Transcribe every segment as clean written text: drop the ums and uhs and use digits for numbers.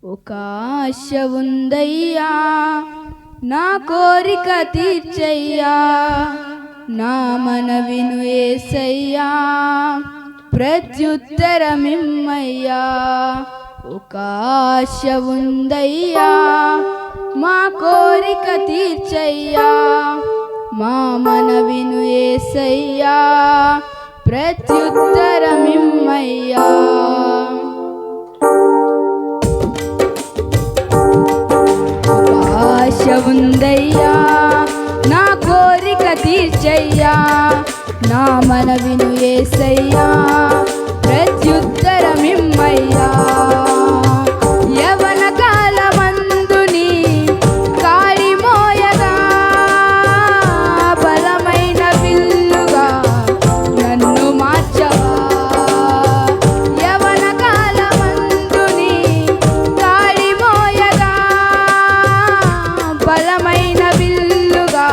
ఒక ఆశ ఉందయ్యా, నా కోరిక తీర్చయ్యా, నా మనవిను యేసయ్యా, ప్రత్యుత్తరమిమ్మయ్యా. ఒక ఆశ ఉందయ్యా, మా కోరిక తీర్చయ్యా, మా మనవిను యేసయ్యా, ప్రత్యుత్తరమిమ్మయ్యా. ఆశ ఉందయ్యా, నా కోరిక తీర్చయ్యా, నా మనవిను యేసయ్యా, ప్రత్యుత్తరమిమ్మయ్యా. యవన కాలమందుని కాడి మోయగా, బలమైన విల్లుగా నన్ను మార్చవా. యవన కాలమందుని కాడి మోయగా, బలమైన విల్లుగా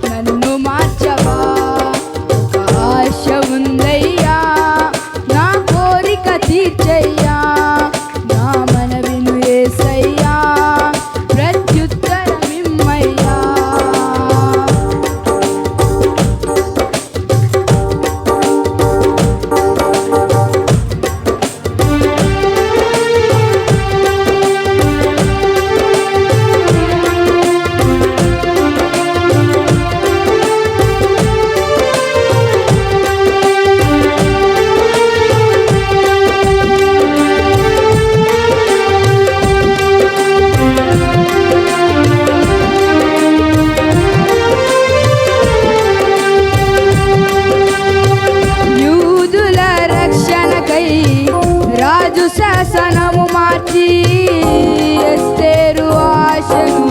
నన్ను మార్చవా. ఒక ఆశ ఉందయ్యా, నా కోరిక తీర్చయ్యా, నా మనవిను యేసయ్యా, ప్రత్యుత్తరమిమ్మయ్యా. యూదుల రక్షణకై రాజు శాసనము మార్చి, ఎస్తేరు ఆశను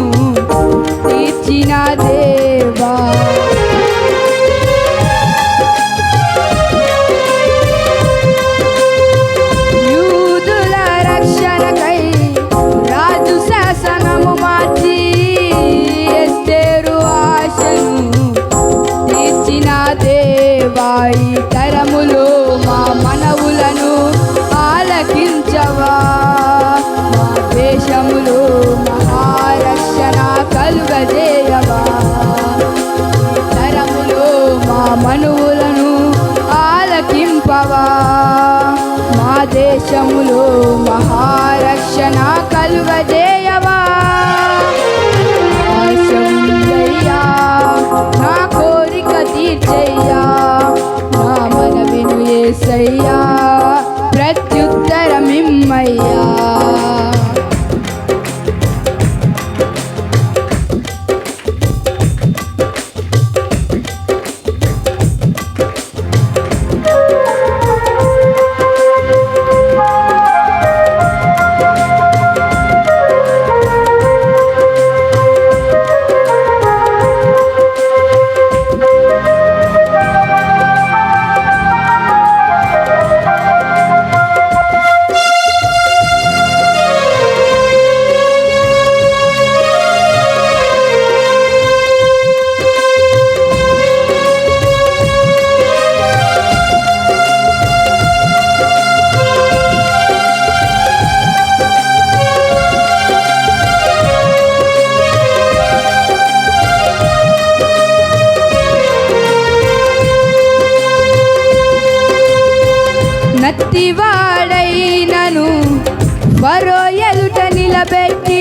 తీర్చిన దేవా. యూదుల రక్షణకై రాజు శాసనము మార్చి, ఎస్తేరు ఆశను తీర్చిన దేవా. ఈ తరములో మా మనవులను ఆలకించవా, మా దేశములో మహారక్షణ కలుగజేయవా. ఈ తరములో మా మనవులను ఆలకింపవా, మా దేశములో మహారక్షణ కలుగజేయవా. ఆశ ఉందయ్యా, నా కోరిక తీర్చయ్యా, నా మనవిను యేసయ్యా, ప్రత్యుత్తరమిమ్మయ్యా. నత్తివాడైనను ఫరో ఎదుట నిలబెట్టి,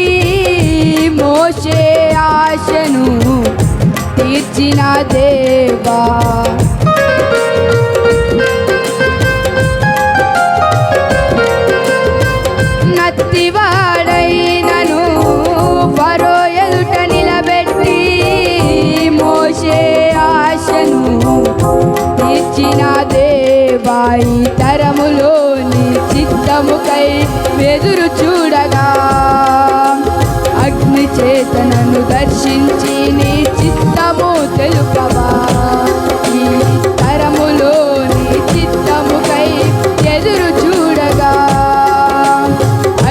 మోషే ఆశను తీర్చిన దేవా. నత్తివాడైనను ఫరో ఎదుట నిలబెట్టి, మోషే ఆశను తీర్చిన దేవా. ఈ తరములో నీ చిత్తముకై ఎదురు చూడగా, అగ్ని చేతనను దర్శించి నీ చిత్తము తెలుపవా. ఈ తరములో నీ చిత్తముకై ఎదురు చూడగా,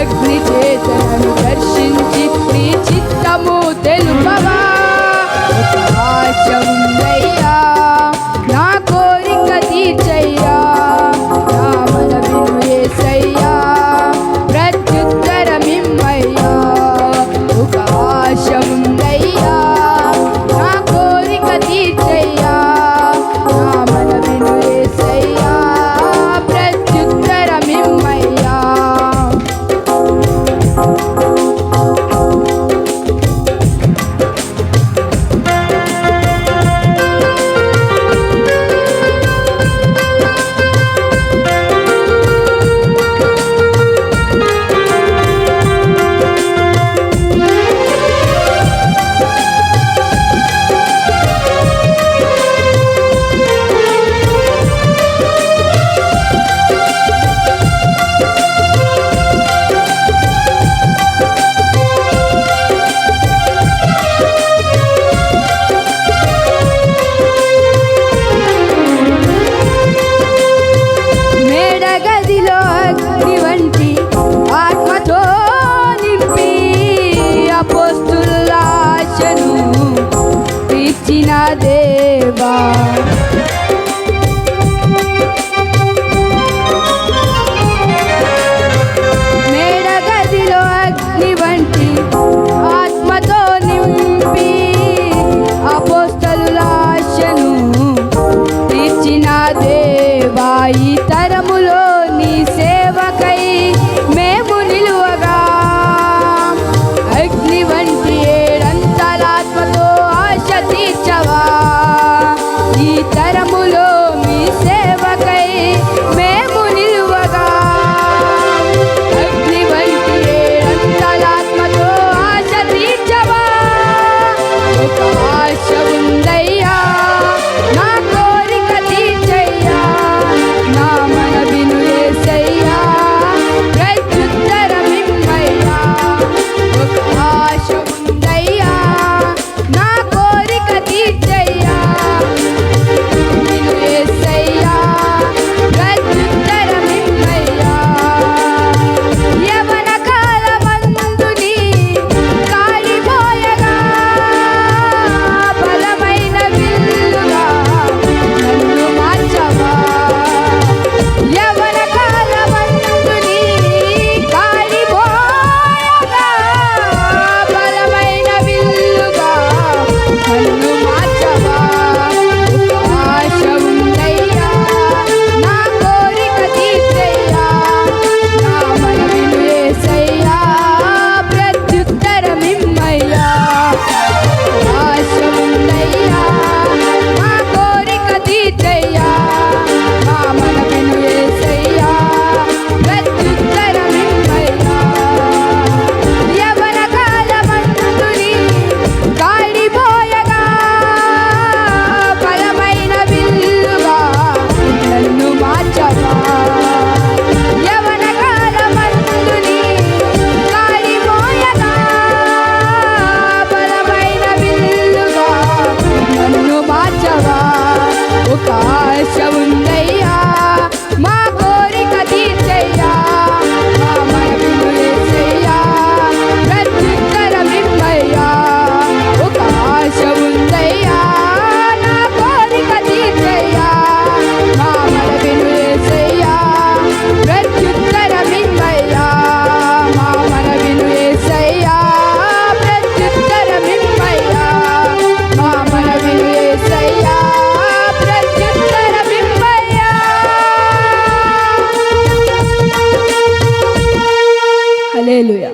అగ్ని చేతనను దర్శించి నీ చిత్తము తెలుపవా. ఒక ఆశ ఉందయ్యా, నా కోరిక తీర్చయ్యా, నా మనవిను యేసయ్యా, ప్రత్యుత్తరమిమ్మయ్యా. మేడగదిలో అగ్ని వంటి ఆత్మతో నింపి అపోస్తలుల ఆశను తీర్చిన దేవా, ఈ తరములో నీ సేవకై మేము నిలువగా అగ్ని వంటి ఏడంతల ఆత్మతో ఆశ తీర్చవా. ఈ తరములో మీ సేవకై మేము నిలువగా అగ్ని వంటి ఏడంతల ఆత్మతో ఆశ తీర్చవా. ఒక ఆశ ఉందయ్యా, నా కోరిక తీర్చయ్యా, నా మనవిను యేసయ్యా, ప్రత్యుత్తరమిమ్మయ్యా. ఒక ఆశ ఉందయ్యా, నా కోరిక తీర్చయ్యా, నిన్ను యేసయ్యా, ప్రత్యుత్తరమిమ్మయ్యా. యవన కాలమందుని కాలిపోయగా బలమైన విల్లుగా నన్ను మార్చవా. యవన కాలమందుని కాలిపోయగా బలమైన విల్లుగా నన్ను మార్చవా. ఆశ ఉందయ్యా, నా కోరిక తీర్చయ్యా, నా మనవిను యేసయ్యా, ప్రత్యుత్తరమిమ్మయ్యా. ఆశ ఉందయ్యా, నా కోరిక తీర్చయ్యా, నా మనవిను యేసయ్యా, ప్రత్యుత్తరమిమ్మయ్యా. యవన కాలమందుని కాలిపోయగా బలమైన విల్లుగా నన్ను మార్చవా. యవన కాలమందుని కాలిపోయగా బలమైన విల్లుగా నన్ను మార్చవా. ఒక ఆశ ఉందయ్యా, మా కోరిక తీర్చయ్యా, మా మనవిను యేసయ్యా, ప్రత్యుత్తరమిమ్మయ్యా. ఒక ఆశ ఉందయ్యా, నా కోరిక తీర్చయ్యా, మా మనవిను యేసయ్యా, ప్రత్యుత్తరమిమ్మయ్యా. మా మనవిను యేసయ్యా, ప్రత్యుత్తరమిమ్మయ్యా. మా మనవిను యేసయ్యా, ప్రత్యుత్తరమిమ్మయ్యా. హల్లెలూయా.